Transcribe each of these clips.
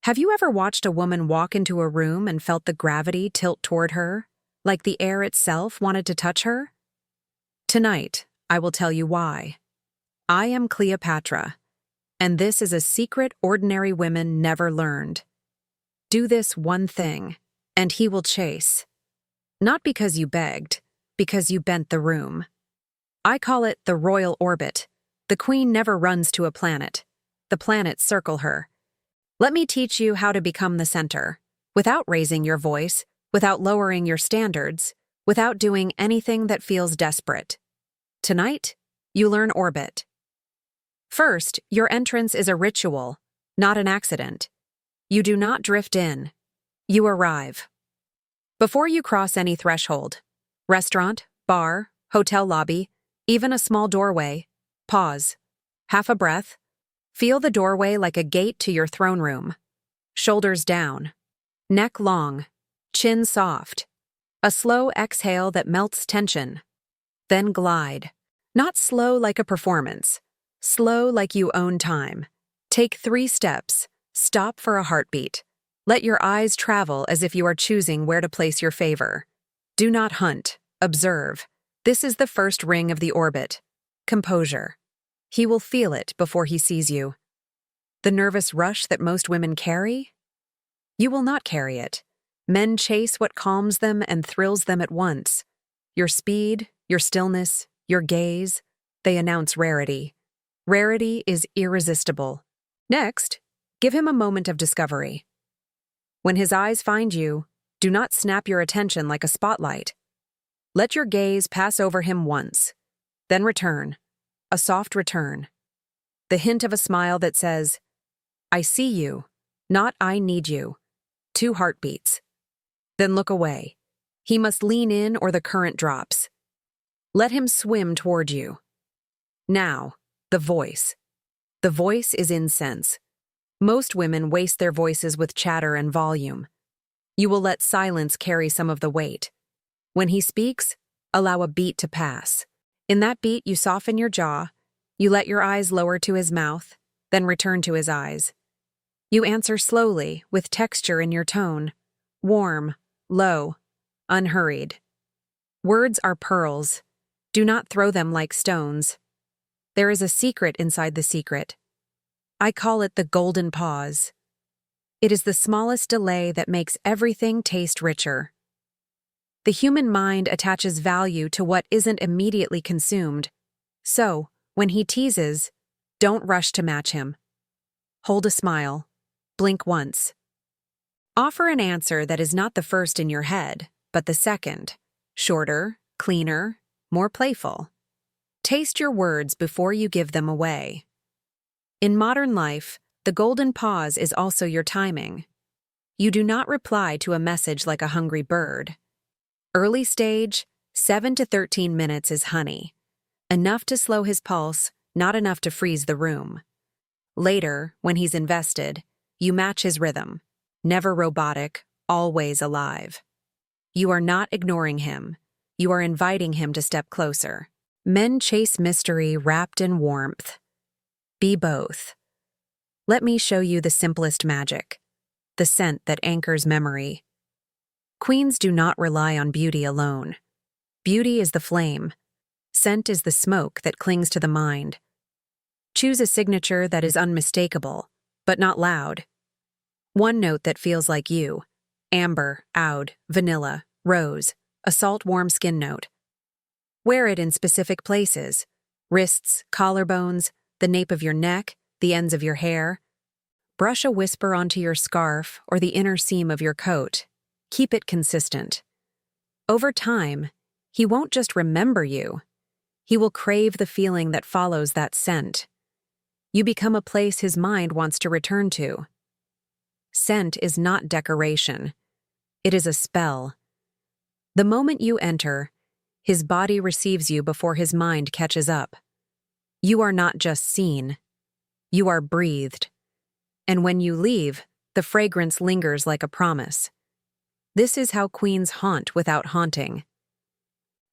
Have you ever watched a woman walk into a room and felt the gravity tilt toward her, like the air itself wanted to touch her? Tonight, I will tell you why. I am Cleopatra, and this is a secret ordinary women never learned. Do this one thing, and he will chase. Not because you begged, because you bent the room. I call it the royal orbit. The queen never runs to a planet. The planets circle her. Let me teach you how to become the center, without raising your voice, without lowering your standards, without doing anything that feels desperate. Tonight, you learn orbit. First, your entrance is a ritual, not an accident. You do not drift in. You arrive. Before you cross any threshold, restaurant, bar, hotel lobby, even a small doorway, pause. Half a breath. Feel the doorway like a gate to your throne room. Shoulders down. Neck long. Chin soft. A slow exhale that melts tension. Then glide. Not slow like a performance. Slow like you own time. Take 3 steps. Stop for a heartbeat. Let your eyes travel as if you are choosing where to place your favor. Do not hunt. Observe. This is the first ring of the orbit. Composure. He will feel it before he sees you. The nervous rush that most women carry? You will not carry it. Men chase what calms them and thrills them at once. Your speed, your stillness, your gaze, they announce rarity. Rarity is irresistible. Next, give him a moment of discovery. When his eyes find you, do not snap your attention like a spotlight. Let your gaze pass over him once, then return, a soft return. The hint of a smile that says, I see you, not I need you. 2 heartbeats. Then look away. He must lean in or the current drops. Let him swim toward you. Now, the voice. The voice is incense. Most women waste their voices with chatter and volume. You will let silence carry some of the weight. When he speaks, allow a beat to pass. In that beat, you soften your jaw, you let your eyes lower to his mouth, then return to his eyes. You answer slowly, with texture in your tone, warm, low, unhurried. Words are pearls. Do not throw them like stones. There is a secret inside the secret. I call it the golden pause. It is the smallest delay that makes everything taste richer. The human mind attaches value to what isn't immediately consumed. So, when he teases, don't rush to match him. Hold a smile. Blink once. Offer an answer that is not the first in your head, but the second. Shorter, cleaner, more playful. Taste your words before you give them away. In modern life, the golden pause is also your timing. You do not reply to a message like a hungry bird. Early stage, 7 to 13 minutes is honey. Enough to slow his pulse, not enough to freeze the room. Later, when he's invested, you match his rhythm. Never robotic, always alive. You are not ignoring him. You are inviting him to step closer. Men chase mystery wrapped in warmth. Be both. Let me show you the simplest magic, the scent that anchors memory. Queens do not rely on beauty alone. Beauty is the flame. Scent is the smoke that clings to the mind. Choose a signature that is unmistakable, but not loud. One note that feels like you. Amber, oud, vanilla, rose, a salt warm skin note. Wear it in specific places. Wrists, collarbones, the nape of your neck, the ends of your hair. Brush a whisper onto your scarf or the inner seam of your coat. Keep it consistent. Over time, he won't just remember you. He will crave the feeling that follows that scent. You become a place his mind wants to return to. Scent is not decoration. It is a spell. The moment you enter, his body receives you before his mind catches up. You are not just seen. You are breathed. And when you leave, the fragrance lingers like a promise. This is how queens haunt without haunting.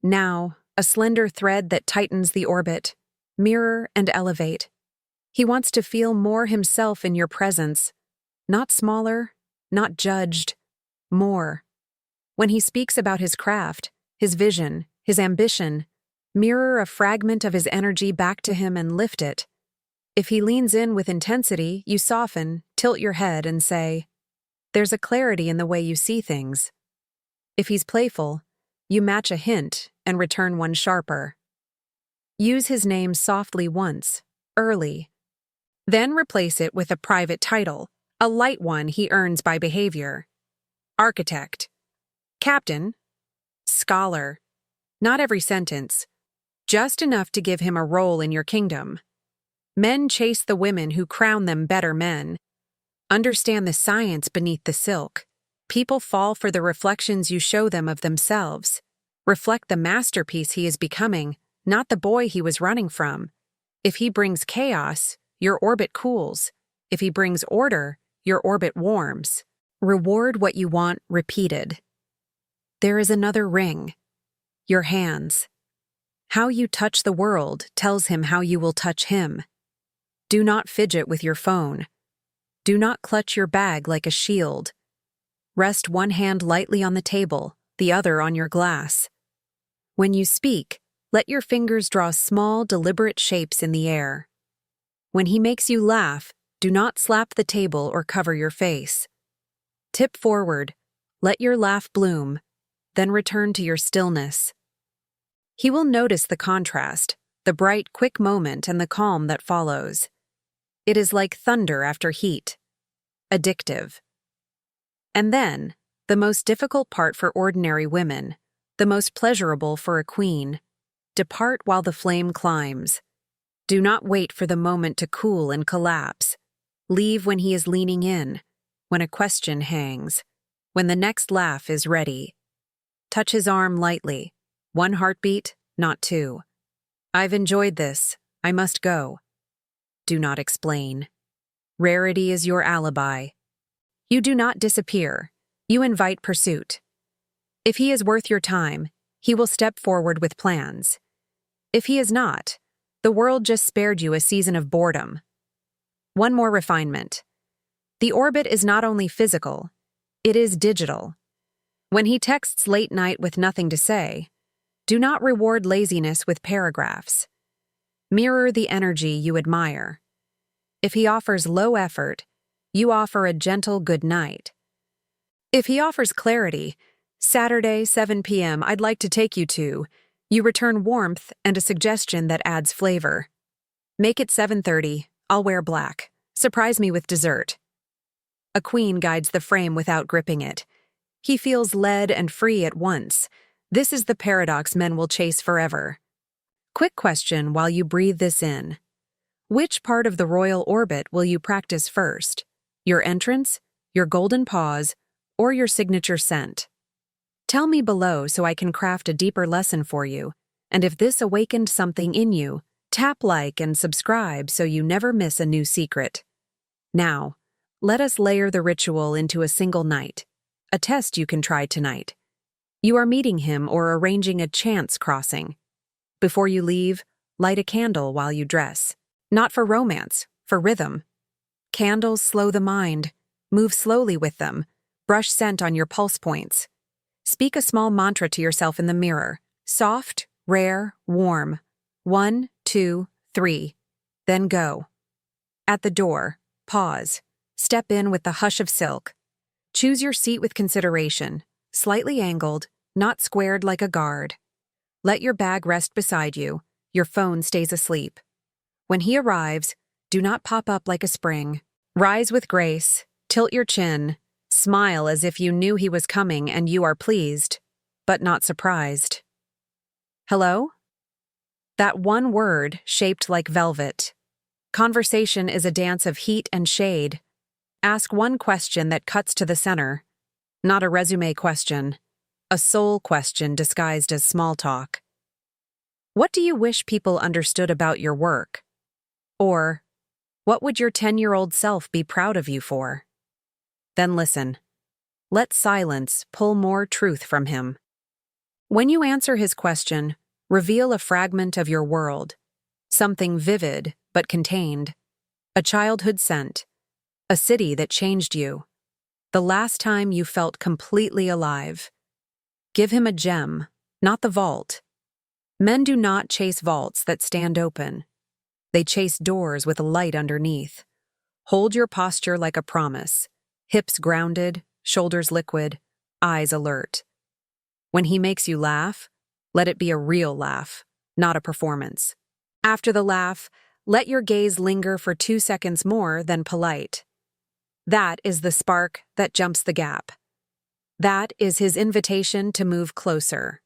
Now, a slender thread that tightens the orbit. Mirror and elevate. He wants to feel more himself in your presence. not smaller, not judged, more. When he speaks about his craft, his vision, his ambition, mirror a fragment of his energy back to him and lift it. If he leans in with intensity, you soften, tilt your head, and say, "There's a clarity in the way you see things." If he's playful, you match a hint and return one sharper. Use his name softly once, early. Then replace it with a private title, a light one he earns by behavior. Architect. Captain. Scholar. Not every sentence. Just enough to give him a role in your kingdom. Men chase the women who crown them better men. Understand the science beneath the silk. People fall for the reflections you show them of themselves. Reflect the masterpiece he is becoming, not the boy he was running from. If he brings chaos, your orbit cools. If he brings order, your orbit warms. Reward what you want repeated. There is another ring. Your hands. How you touch the world tells him how you will touch him. Do not fidget with your phone. Do not clutch your bag like a shield. Rest one hand lightly on the table, the other on your glass. When you speak, let your fingers draw small, deliberate shapes in the air. When he makes you laugh, do not slap the table or cover your face. Tip forward, let your laugh bloom, then return to your stillness. He will notice the contrast, the bright, quick moment and the calm that follows. It is like thunder after heat. Addictive. And then, the most difficult part for ordinary women, the most pleasurable for a queen. Depart while the flame climbs. Do not wait for the moment to cool and collapse. Leave when he is leaning in, when a question hangs, when the next laugh is ready. Touch his arm lightly. One heartbeat, not two. I've enjoyed this. I must go. Do not explain. Rarity is your alibi. You do not disappear. You invite pursuit. If he is worth your time, he will step forward with plans. If he is not, the world just spared you a season of boredom. One more refinement. The orbit is not only physical, it is digital. When he texts late night with nothing to say, do not reward laziness with paragraphs. Mirror the energy you admire. If he offers low effort, you offer a gentle good night. If he offers clarity, Saturday, 7 p.m., I'd like to take you to, you return warmth and a suggestion that adds flavor. Make it 7:30, I'll wear black. Surprise me with dessert. A queen guides the frame without gripping it. He feels led and free at once. This is the paradox men will chase forever. Quick question while you breathe this in. Which part of the royal orbit will you practice first? Your entrance, your golden pause, or your signature scent? Tell me below so I can craft a deeper lesson for you, and if this awakened something in you, tap like and subscribe so you never miss a new secret. Now, let us layer the ritual into a single night, a test you can try tonight. You are meeting him or arranging a chance crossing. Before you leave, light a candle while you dress. Not for romance, for rhythm. Candles slow the mind. Move slowly with them. Brush scent on your pulse points. Speak a small mantra to yourself in the mirror. Soft, rare, warm. 1, 2, 3. Then go. At the door, pause. Step in with the hush of silk. Choose your seat with consideration. Slightly angled, not squared like a guard. Let your bag rest beside you. Your phone stays asleep. When he arrives, do not pop up like a spring. Rise with grace, tilt your chin, smile as if you knew he was coming and you are pleased, but not surprised. Hello? That one word shaped like velvet. Conversation is a dance of heat and shade. Ask one question that cuts to the center. Not a resume question, a soul question disguised as small talk. What do you wish people understood about your work? Or, what would your 10-year-old self be proud of you for? Then listen. Let silence pull more truth from him. When you answer his question, reveal a fragment of your world, something vivid but contained, a childhood scent, a city that changed you, the last time you felt completely alive. Give him a gem, not the vault. Men do not chase vaults that stand open. They chase doors with light underneath. Hold your posture like a promise, hips grounded, shoulders liquid, eyes alert. When he makes you laugh, let it be a real laugh, not a performance. After the laugh, let your gaze linger for 2 seconds more than polite. That is the spark that jumps the gap. That is his invitation to move closer.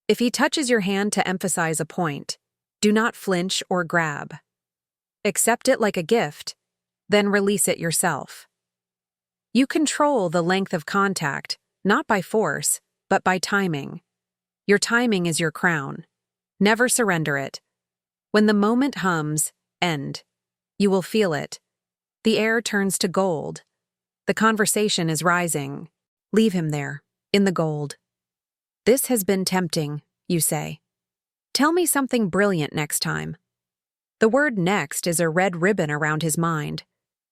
If he touches your hand to emphasize a point, do not flinch or grab. Accept it like a gift, then release it yourself. You control the length of contact, not by force, but by timing. Your timing is your crown. Never surrender it. When the moment hums, end. You will feel it. The air turns to gold. The conversation is rising. Leave him there, in the gold. This has been tempting, you say. Tell me something brilliant next time. The word next is a red ribbon around his mind.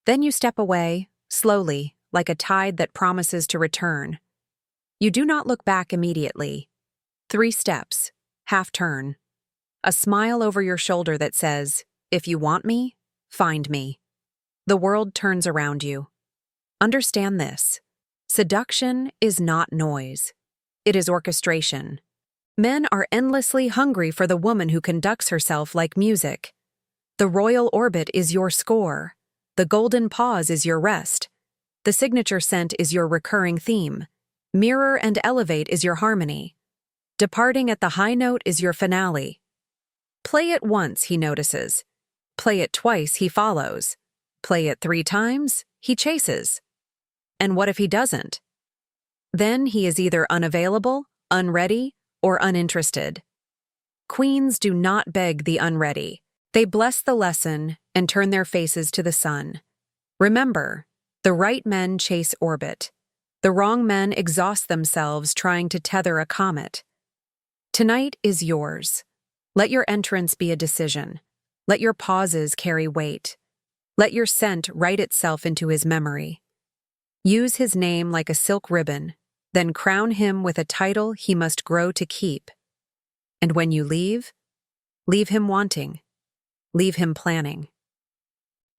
Then you step away, slowly, like a tide that promises to return. You do not look back immediately. 3 steps, half turn. A smile over your shoulder that says, if you want me, find me. The world turns around you. Understand this. Seduction is not noise. It is orchestration. Men are endlessly hungry for the woman who conducts herself like music. The royal orbit is your score. The golden pause is your rest. The signature scent is your recurring theme. Mirror and elevate is your harmony. Departing at the high note is your finale. Play it once, he notices. Play it twice, he follows. Play it 3 times, he chases. And what if he doesn't? Then he is either unavailable, unready, or uninterested. Queens do not beg the unready. They bless the lesson and turn their faces to the sun. Remember, the right men chase orbit. The wrong men exhaust themselves trying to tether a comet. Tonight is yours. Let your entrance be a decision. Let your pauses carry weight. Let your scent write itself into his memory. Use his name like a silk ribbon, then crown him with a title he must grow to keep. And when you leave him wanting. Leave him planning.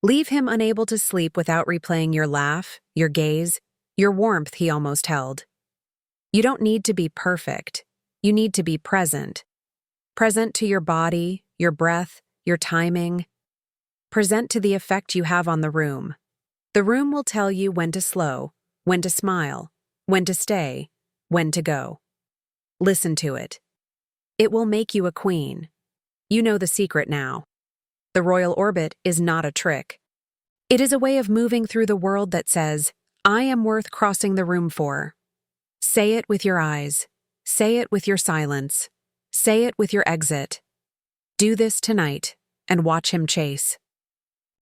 Leave him unable to sleep without replaying your laugh, your gaze, your warmth he almost held. You don't need to be perfect. You need to be present. Present to your body, your breath, your timing. Present to the effect you have on the room. The room will tell you when to slow, when to smile, when to stay, when to go. Listen to it. It will make you a queen. You know the secret now. The royal orbit is not a trick. It is a way of moving through the world that says, I am worth crossing the room for. Say it with your eyes. Say it with your silence. Say it with your exit. Do this tonight and watch him chase.